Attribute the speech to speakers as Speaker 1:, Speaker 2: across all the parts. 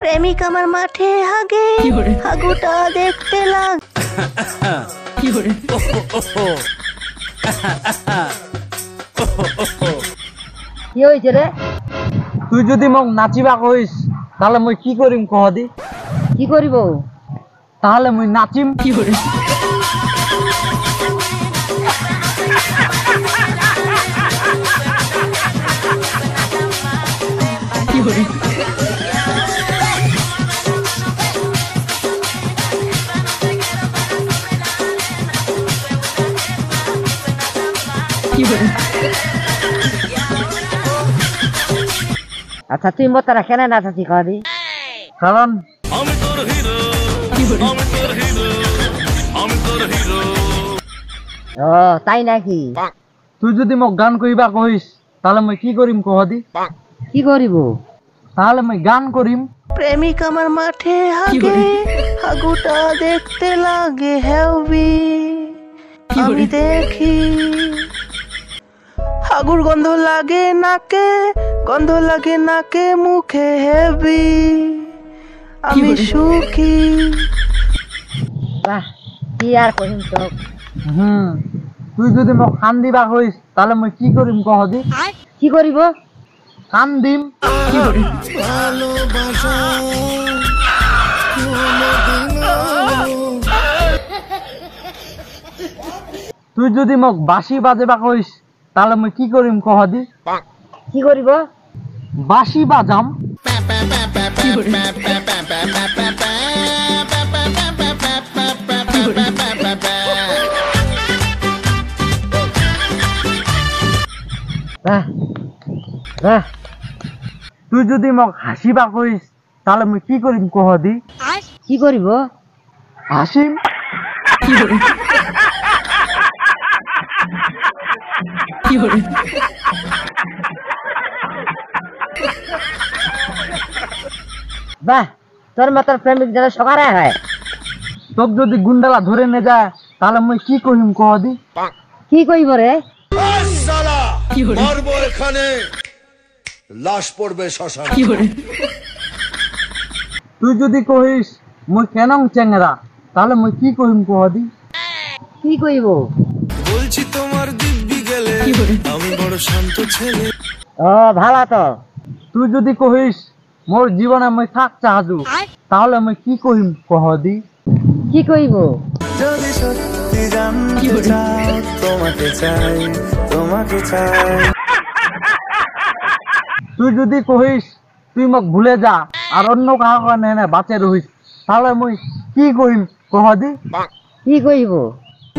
Speaker 1: প্রেমিক আমার মাঠে হাগে হাগুটা দেখতে লাগ
Speaker 2: কি করে
Speaker 3: কি হইছে রে?
Speaker 4: তুই যদি মোক নাচিবা কইস তাহলে মই কি করিম কহ দি?
Speaker 3: কি করিব?
Speaker 4: তাহলে মই নাচিম।
Speaker 2: কি করে কি করে কি করে
Speaker 3: আচ্ছা তুই মতারা কেন নাচাচ্ছি কদি?
Speaker 4: কারণ
Speaker 3: ও তাই নাকি?
Speaker 4: তুই যদি মোক গান কইবা কইস তাহলে মই কি করিম কহ দি?
Speaker 3: কি করিব?
Speaker 4: তাহলে মই গান করিম।
Speaker 1: প্রেমিক আমার মাঠে হাগে হাগুটা দেখতে লাগে হেভি আমি দেখি হাগুর গন্ধ লাগে নাকে মুখে হেভি আমি সুখী।
Speaker 3: বাহ কি আর কহিম তোক।
Speaker 4: তুই যদি মোক কান দিবা কইস তাহলে মই কি করিম কহ দি?
Speaker 3: কি করিব?
Speaker 4: কান দিম।
Speaker 2: কি করে
Speaker 4: তুই যদি মোক বাঁশি বাজেবা কইস তাহলে মই কি করিম কহ দি?
Speaker 3: কি করিব?
Speaker 4: বাঁশি বাজাম।
Speaker 2: কি করে
Speaker 3: বাহ বাহ
Speaker 4: তুই যদি মোক হাসিবা কইস তাহলে মই কি করিম কহ দি?
Speaker 3: কি করিব?
Speaker 4: হাসিম।
Speaker 2: কি করে কি করে
Speaker 3: বাহ তোর মতন প্রেমিক যেন সকারে হয়।
Speaker 4: তোক যদি গুন্ডালা ধরে নে যায় তাহলে মই কি করিম কহ দি?
Speaker 3: কি কইব রে?
Speaker 2: কি করে
Speaker 5: মারবো এখানে, লাশ পড়বে শ্মশানে।
Speaker 2: কি করে
Speaker 4: তুই যদি কহিস মই কেনং চেংরা তাহলে মই কি করিম কহ দি?
Speaker 3: কি কইব?
Speaker 5: বলছি তোমার দিব্যি গেলে
Speaker 2: কি করে
Speaker 5: আমি বড় শান্ত ছেলে।
Speaker 3: ও ভালো তো।
Speaker 4: তুই যদি কহিস মোর জীবনে মই থাক চাহাজু তাহলে মই কি করিম কহ দি?
Speaker 3: কি কইব?
Speaker 5: যদি সত্যি
Speaker 2: কি
Speaker 5: জানতে
Speaker 2: করে?
Speaker 5: চাও তোমাকে চাই, তোমাকে চাই।
Speaker 4: তুই যদি কহিস তুই মোক ভুলে যা আর অন্য কাহাকে নে বাঁচে রহিস তাহলে মই কি করিম কহ দি?
Speaker 3: কি কইব?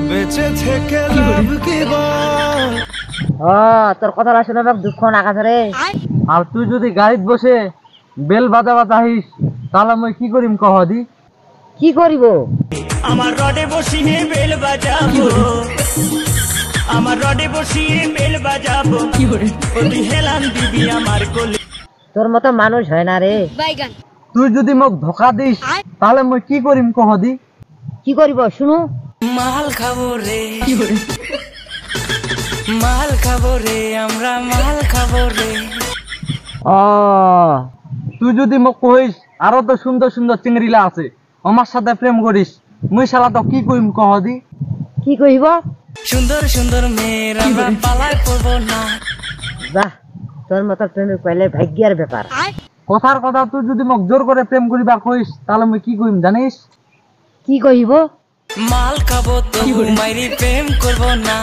Speaker 5: বেঁচে থেকে লাভ কি বল?
Speaker 3: ও তোর কথাটা শুনে আমার দুঃখ নাকাছে রে।
Speaker 4: আর তুই যদি গাড়িত বসে বেল বাজাবা চাহিস তাহলে মই কি করিম কহ দি?
Speaker 3: কি করিব?
Speaker 6: আমার রডে বসিয়ে বেল বাজাবো, আমার রডে বসিয়ে বেল বাজাবো,
Speaker 2: কি করে
Speaker 6: ওই হেলান দিবি আমার কোলে।
Speaker 3: তোর মতো মানুষ হয় না রে।
Speaker 4: তুই যদি মোক ধোকা দিস তাহলে মই কি করিম কহ দি?
Speaker 3: কি করিব শুনু?
Speaker 6: মাল খাবো রে,
Speaker 2: কি করে
Speaker 6: মাল খাবো রে, আমরা মাল খাবো রে।
Speaker 3: ও
Speaker 4: তুই যদি মোক কহিস আরো তো সুন্দর সুন্দর চিংড়িলা আছে আমার সাথে প্রেম করিস মুই শালা তো কি করিম কহ দি?
Speaker 3: কি কইব?
Speaker 6: সুন্দর সুন্দর মেয়ের আমরা পালায় পড়বো না।
Speaker 3: বাহ তোর মতো প্রেমিক পাইলে ভাগ্যের ব্যাপার।
Speaker 4: কথার কথা তুই যদি মোক জোর করে প্রেম করিবা কইস তাহলে মুই কি করিম জানিস?
Speaker 3: কি কইব?
Speaker 6: মাল খাবো তো মাইরি প্রেম করবো না।